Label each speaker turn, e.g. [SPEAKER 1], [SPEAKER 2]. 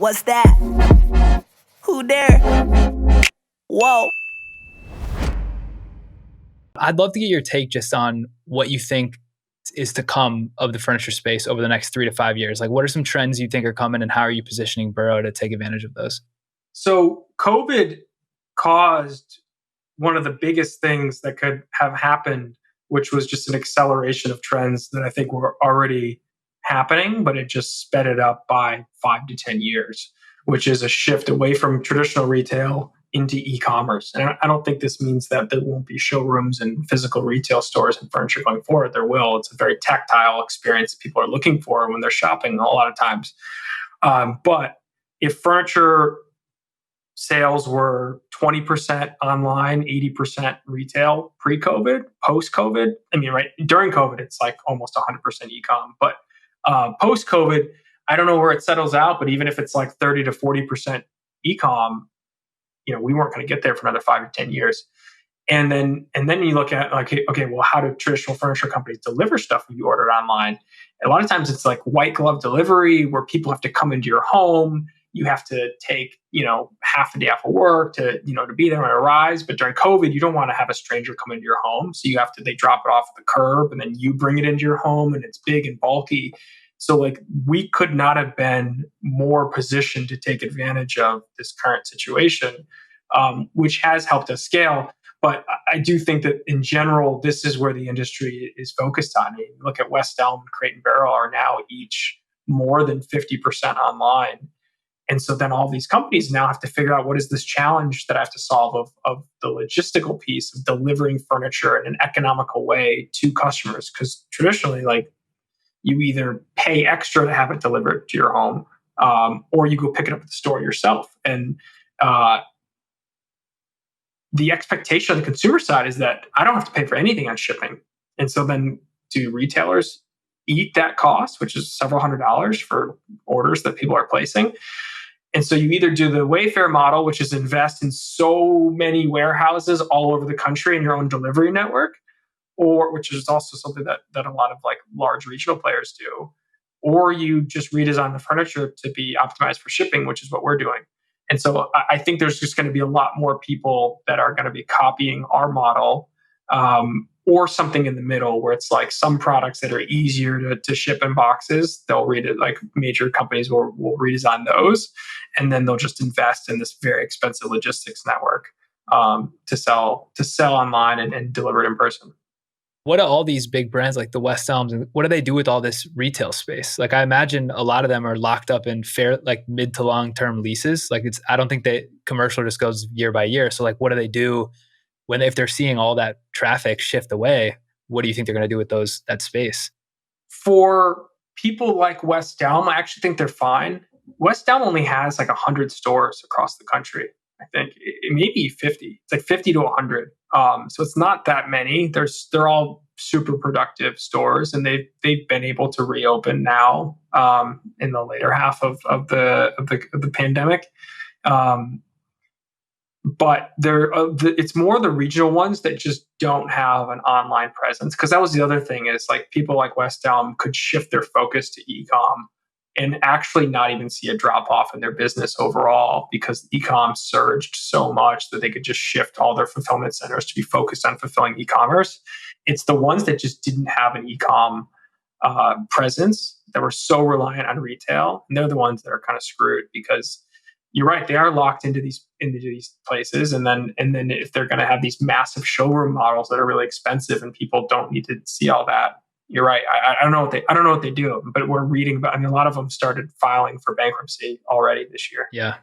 [SPEAKER 1] What's that? Who there? Whoa.
[SPEAKER 2] I'd love to get your take just on what you think is to come of the furniture space over the next 3 to 5 years. Like, what are some trends you think are coming, and how are you positioning Burrow to take advantage of those?
[SPEAKER 3] So COVID caused one of the biggest things that could have happened, which was just an acceleration of trends that I think were already happening, but it just sped it up by 5 to 10 years, which is a shift away from traditional retail into e-commerce. And I don't think this means that there won't be showrooms and physical retail stores and furniture going forward. There will. It's a very tactile experience that people are looking for when they're shopping a lot of times. But if furniture sales were 20% online, 80% retail pre-COVID, post-COVID. I mean, right during COVID, it's like almost 100% e-com. But post-COVID, I don't know where it settles out. But even if it's like 30 to 40% e-com, we weren't going to get there for another 5 to 10 years. And then you look at like, okay, well, how do traditional furniture companies deliver stuff when you order it online? And a lot of times it's like white glove delivery where people have to come into your home. You have to take, half a day off of work to be there when it arrives. But during COVID, you don't want to have a stranger come into your home. So they drop it off at the curb and then you bring it into your home and it's big and bulky. So like we could not have been more positioned to take advantage of this current situation, which has helped us scale. But I do think that in general, this is where the industry is focused on. I mean, look at West Elm and Crate and Barrel are now each more than 50% online. And so then all these companies now have to figure out what is this challenge that I have to solve of the logistical piece of delivering furniture in an economical way to customers. Because traditionally, like you either pay extra to have it delivered to your home, or you go pick it up at the store yourself. And the expectation on the consumer side is that I don't have to pay for anything on shipping. And so then do retailers eat that cost, which is several $100s for orders that people are placing? And so you either do the Wayfair model, which is invest in so many warehouses all over the country in your own delivery network, or which is also something that a lot of like large regional players do, or you just redesign the furniture to be optimized for shipping, which is what we're doing. And so I think there's just going to be a lot more people that are going to be copying our model, or something in the middle where it's like some products that are easier to ship in boxes. They'll read it, like major companies will redesign those, and then they'll just invest in this very expensive logistics network to sell online and deliver it in person.
[SPEAKER 2] What do all these big brands like the West Elms, and what do they do with all this retail space? Like I imagine a lot of them are locked up in fair, like mid to long term leases. Like I don't think that commercial just goes year by year. So like, what do they do if they're seeing all that traffic shift away? What do you think they're going to do with that space?
[SPEAKER 3] For people like West Elm, I actually think they're fine. West Elm only has like 100 stores across the country. I think it may be 50. It's like 50 to 100. So it's not that many. They're all super productive stores, and they've been able to reopen now in the later half of the pandemic. But it's more the regional ones that just don't have an online presence. Because that was the other thing is like people like West Elm could shift their focus to e-com and actually not even see a drop off in their business overall, because e-com surged so much that they could just shift all their fulfillment centers to be focused on fulfilling e-commerce. It's the ones that just didn't have an e-com presence that were so reliant on retail, and they're the ones that are kind of screwed, because you're right, they are locked into these places, and then if they're going to have these massive showroom models that are really expensive and people don't need to see all that, you're right. I don't know what they do, but we're reading about. I mean, a lot of them started filing for bankruptcy already this year.
[SPEAKER 2] Yeah,